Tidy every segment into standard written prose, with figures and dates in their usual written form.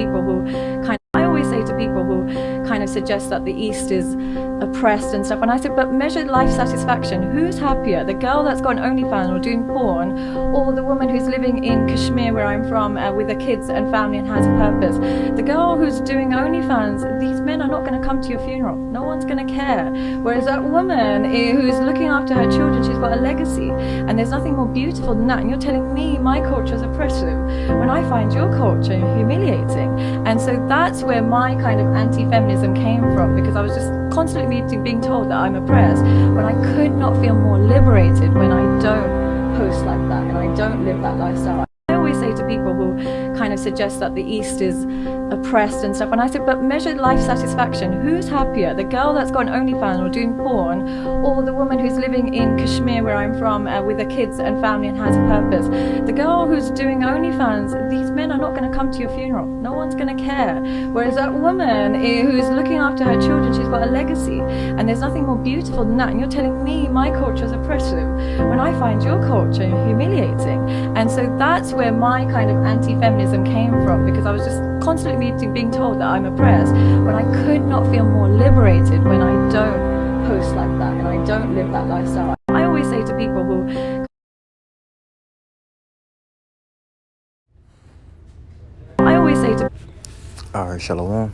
people who kind of suggest that the East is oppressed and stuff, and I said, but measure life satisfaction. Who's happier, the girl that's got an OnlyFans or doing porn, or the woman who's living in Kashmir, where I'm from, with her kids and family and has a purpose? The girl who's doing OnlyFans, these men are not going to come to your funeral. No one's going to care. Whereas that woman who's looking after her children, she's got a legacy, and there's nothing more beautiful than that. And you're telling me my culture is oppressive when I find your culture humiliating. And so that's where my kind of anti-feminism came from, because I was just constantly being told that I'm oppressed, when I could not feel more liberated when I don't post like that and I don't live that lifestyle. I always say to people who kind of suggest that the East is oppressed and stuff, and I said, but measure life satisfaction. Who's happier, the girl that's got an OnlyFans or doing porn, or the woman who's living in Kashmir, where I'm from, with her kids and family and has a purpose? The girl who's doing OnlyFans, these men are not going to come to your funeral. No one's going to care. Whereas that woman who's looking after her children, she's got a legacy, and there's nothing more beautiful than that. And you're telling me my culture is oppressive when I find your culture humiliating. And so that's where my kind of anti-feminism came from, because I was just constantly being told that I'm oppressed, when I could not feel more liberated when I don't post like that and I don't live that lifestyle. I always say to people who Alright, shalom.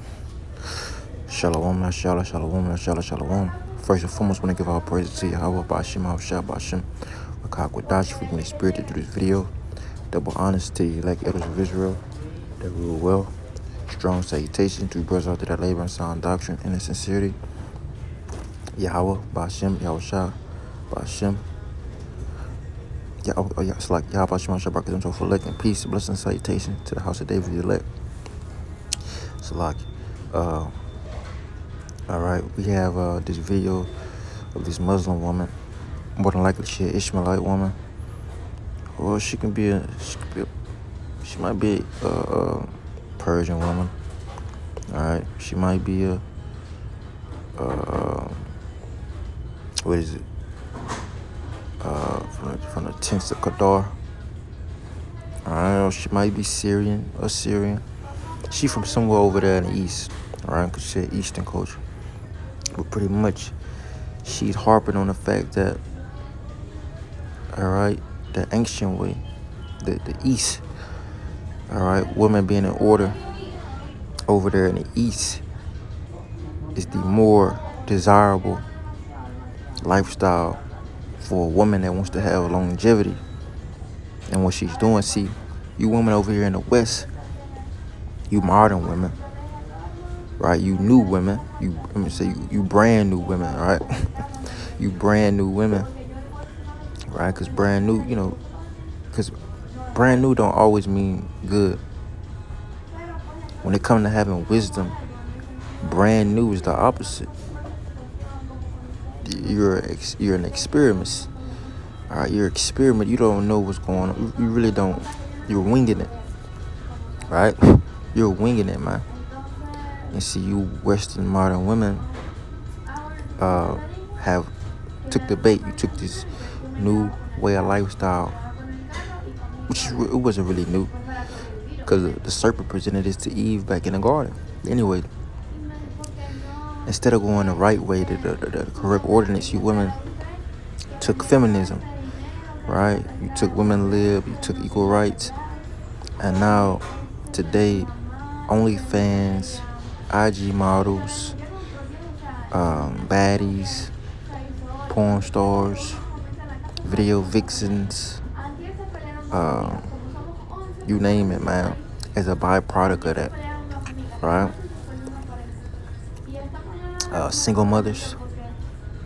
Shalom, mashallah, shalom, mashallah, shalom. First and foremost, I want to give all praise to Yahweh, Ba'ashim, Hawashah, Ba'ashim, Wakakwadash, for giving the spirit to do this video. Double honors to you, like elders of Israel, that rule well. Strong salutation to brothers out there that labor in sound doctrine and in sincerity. Yahweh, Ba'ashim, Yahushua, Ba'ashim. It's like Yahweh, Ba'ashim, Yahushua, Ba'ashim, for elect and peace, blessing, and salutation to the house of David, the elect. It's like, all right, we have this video of this Muslim woman. More than likely, she an Ishmaelite woman, or she might be a Persian woman. All right, she might be a what is it? From the tents of Qadar. I don't know. She might be Syrian or Syrian. She from somewhere over there in the east, all right? Because she had Eastern culture. But pretty much, she's harping on the fact that, all right, the ancient way, the East, all right, women being in order over there in the East is the more desirable lifestyle for a woman that wants to have longevity. And what she's doing, see, you women over here in the West, you modern women, right? You new women, you brand new women, right? You brand new women, right? Because brand new, because brand new don't always mean good. When it comes to having wisdom, brand new is the opposite. You're an experiment. All right, you're an experiment. You don't know what's going on. You really don't. You're winging it, right? You're winging it, man. And see, you Western modern women have took the bait. You took this new way of lifestyle, which it wasn't really new, because the serpent presented this to Eve back in the garden. Anyway, instead of going the right way, the correct ordinance, you women took feminism, right? You took women lib, you took equal rights, and now today, OnlyFans, IG models, baddies, porn stars, video vixens, you name it, man, as a byproduct of that, right? Single mothers,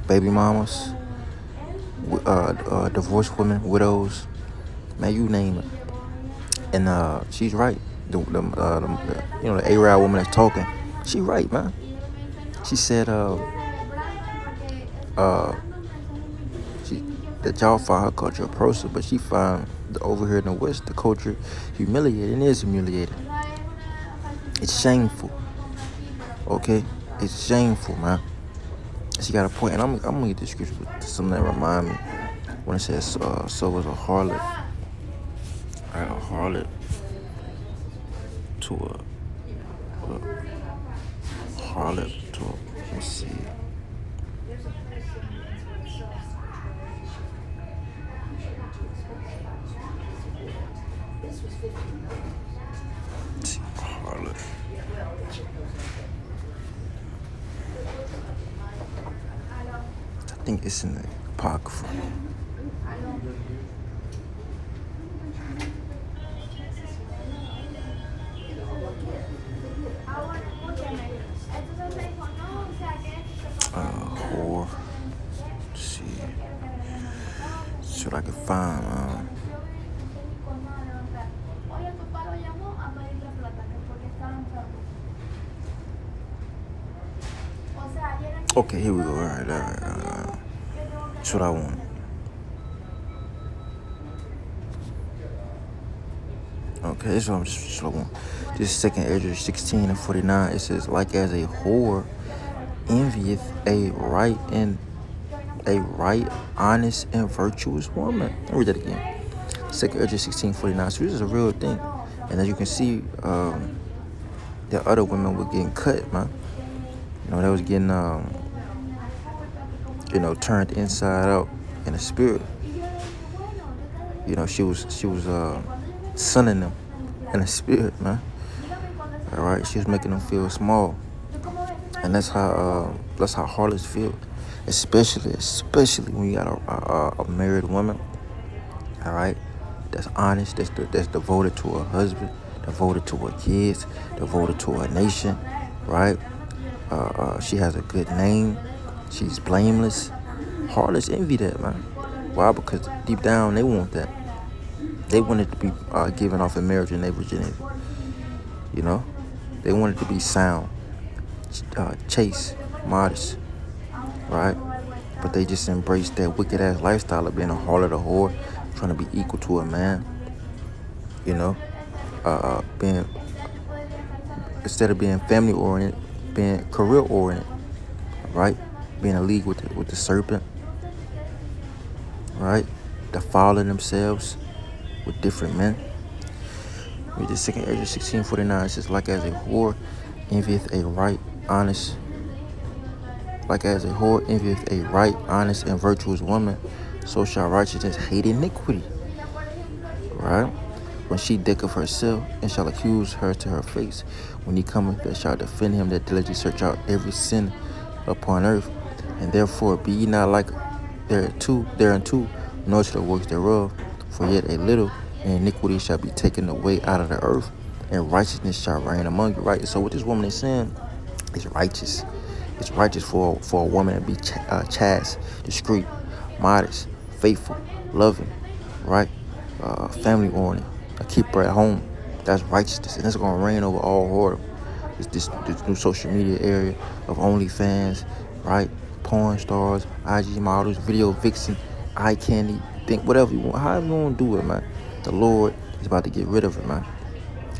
baby mamas, divorced women, widows, man, you name it. And she's right. The Arab woman that's talking, she right, man. She said that y'all find her culture oppressive, but she find over here in the West the culture humiliating. It is humiliating. It's shameful. Okay, it's shameful, man. She got a point, and I'm gonna get this scripture to something that remind me when it says, "So was a harlot, a harlot to Hold up. Harlot talk. Let's see. Let's see. Harlot. I think it's in the Apocrypha. Whore. Let's see. See what I can find. Okay, here we go. All right. That's what I want. Okay, this is what I want. This is 2nd Ezra 16:49. It says, like as a whore envieth a right, honest, and virtuous woman. Let me read that again. 2nd Ezra 16:49. So this is a real thing. And as you can see, the other women were getting cut, man. You know, they was getting, turned inside out in the spirit. You know, she was sunning them in the spirit, man. All right, she was making them feel small, and that's how harlots feel, especially when you got a married woman. All right, that's honest, that's devoted to her husband, devoted to her kids, devoted to her nation. Right, she has a good name, she's blameless. Harlots envy that, man. Why? Because deep down they want that. They wanted to be given off in marriage and their virginity. You know, they wanted to be sound, chaste, modest, right? But they just embraced that wicked ass lifestyle of being a harlot, a whore, trying to be equal to a man. You know, being, instead of being family oriented, being career oriented, right? Being a league with the serpent, right? Defiling themselves with different men. Read the 2nd Ezra 16:49. It says, like as a whore envieth a right, honest. Like as a whore envieth a right, honest, and virtuous woman, so shall righteousness hate iniquity. Right? When she decketh herself, and shall accuse her to her face. When he cometh, that shall defend him that diligently search out every sin upon earth. And therefore be ye not like thereunto, nor to the works thereof. For yet a little, and iniquity shall be taken away out of the earth, and righteousness shall reign among you. Right? So what this woman is saying is righteous. It's righteous for a woman to be chaste, discreet, modest, faithful, loving, right? Family oriented, a keeper at home. That's righteousness, and that's gonna reign over all whoredom. This new social media area of OnlyFans, right? Porn stars, IG models, video vixen, eye candy, think whatever you want, however you want to do it, man. The Lord is about to get rid of it, man.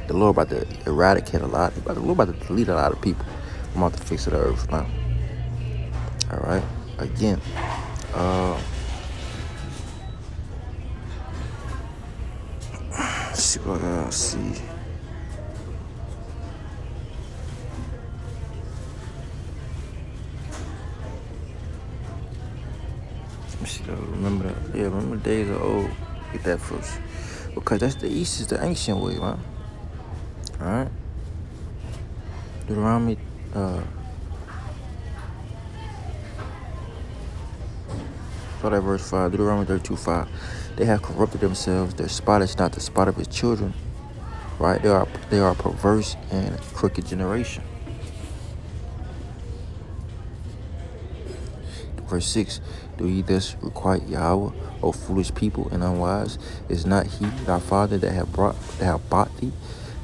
The Lord about to eradicate a lot. The Lord about to delete a lot of people from off the face of the earth, man. All right. Again, let's see what I gotta see. Let me see. Remember that? Yeah, remember the days are old. Get that first, because that's the East is the ancient way, man. All right. Deuteronomy. Start at verse 5. Deuteronomy 32:5. They have corrupted themselves. Their spot is not the spot of his children. Right? They are perverse and crooked generation. Verse 6. Do ye thus requite Yahweh, O foolish people and unwise? Is not he thy father that have bought thee?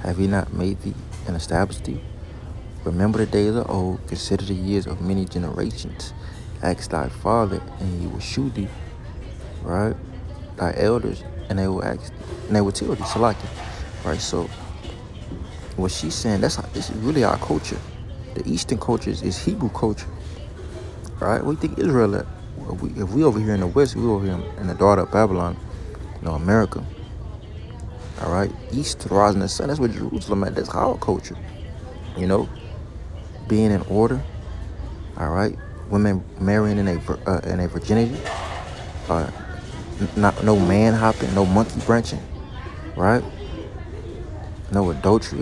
Have he not made thee and established thee? Remember the days of old, consider the years of many generations. Ask thy father, and he will shew thee, right? Thy elders, and they will tell thee, Salaki. Right? So what she's saying, this is really our culture. The Eastern culture is Hebrew culture. Right? We think Israel at? If we over here in the West, we over here in the daughter of Babylon, America. All right? East to the rising of the sun, that's where Jerusalem at. That's our culture. you know, being in order, all right? Women marrying in a virginity, no man hopping, no monkey branching, right? No adultery.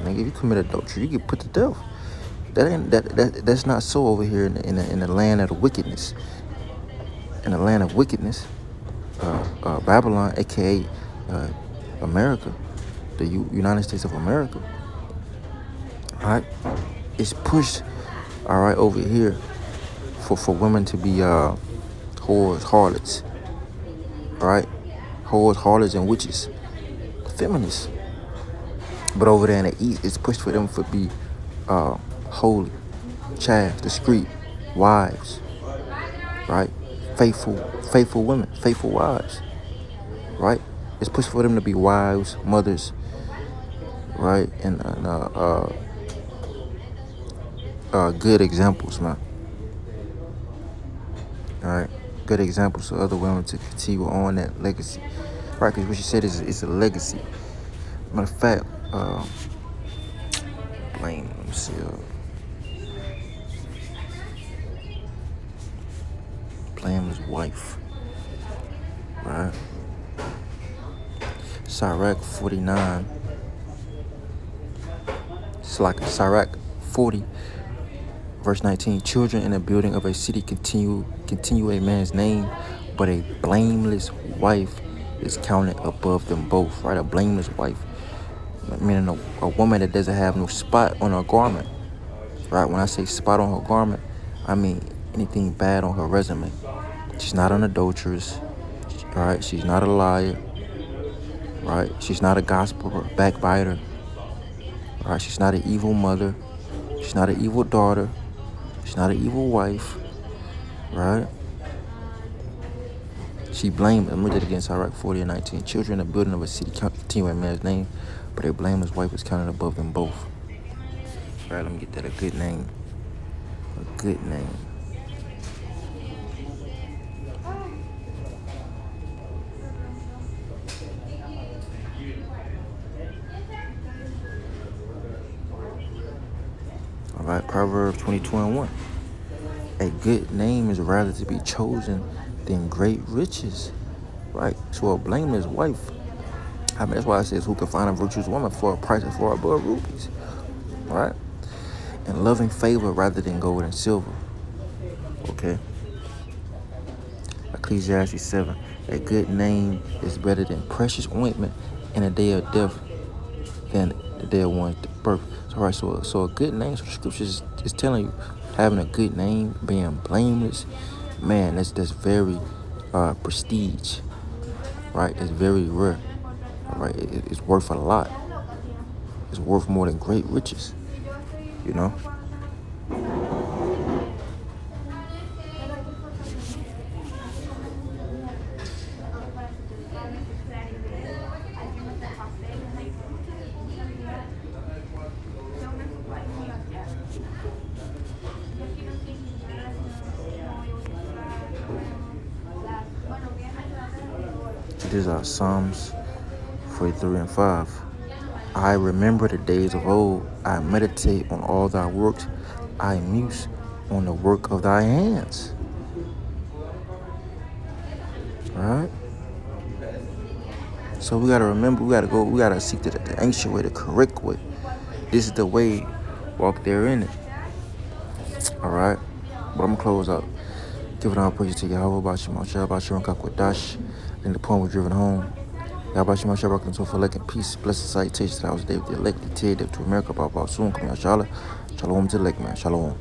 Nigga, if you commit adultery, you get put to death. That's not so over here in the land of the wickedness. In the land of wickedness, Babylon, aka America, the United States of America, all right, it's pushed, all right, over here for women to be whores, harlots, all right, whores, harlots, and witches, feminists. But over there in the East, it's pushed for them to be holy, chaste, discreet, wives, right? Faithful women, faithful wives, right? It's pushed for them to be wives, mothers, right? And good examples, man. All right, good examples for other women to continue on that legacy, right? Because what she said is a legacy. Matter of fact, blame. Let me see. Blame his wife, right? Sirach 49. It's like Sirach 40, verse 19. Children in the building of a city continue a man's name, but a blameless wife is counted above them both, right? A blameless wife, meaning a woman that doesn't have no spot on her garment, right? When I say spot on her garment, I mean anything bad on her resume. She's not an adulteress, right? She's not a liar, right? She's not a gossiper, backbiter, right? She's not an evil mother. She's not an evil daughter. She's not an evil wife, right? She blamed, I'm reading it again, Sirach 40 and 19. Children in the building of a city continue a man's name, but a blameless wife is counted above them both. All right, let me get that, a good name. A good name. All right, Proverbs 22:1. A good name is rather to be chosen than great riches, right? So a blameless wife, I mean, that's why it says, who can find a virtuous woman for a price of far above rubies, right? And loving favor rather than gold and silver, okay? Ecclesiastes 7. A good name is better than precious ointment in a day of death than the day of one's birth. So, all right, so a good name, so the scriptures is telling you, having a good name, being blameless, man, that's very prestige, right? It's very rare, all right? It's worth a lot. It's worth more than great riches, you know? These are Psalms 43 and 5. I remember the days of old. I meditate on all thy works. I muse on the work of thy hands. All right? So we got to remember, we got to seek the ancient way, the correct way. This is the way, walk therein it. All right? But I'm going to close out. Give it all praise to Yahweh, Bashim, Mashah, Bashir, Kakwadash. And the point was driven home. Yahweh, Mashah, Rock, and so for and peace. Blessed salutations that I was David the elect, the to America, Baba, soon, come Shalom to the elect, man. Shalom.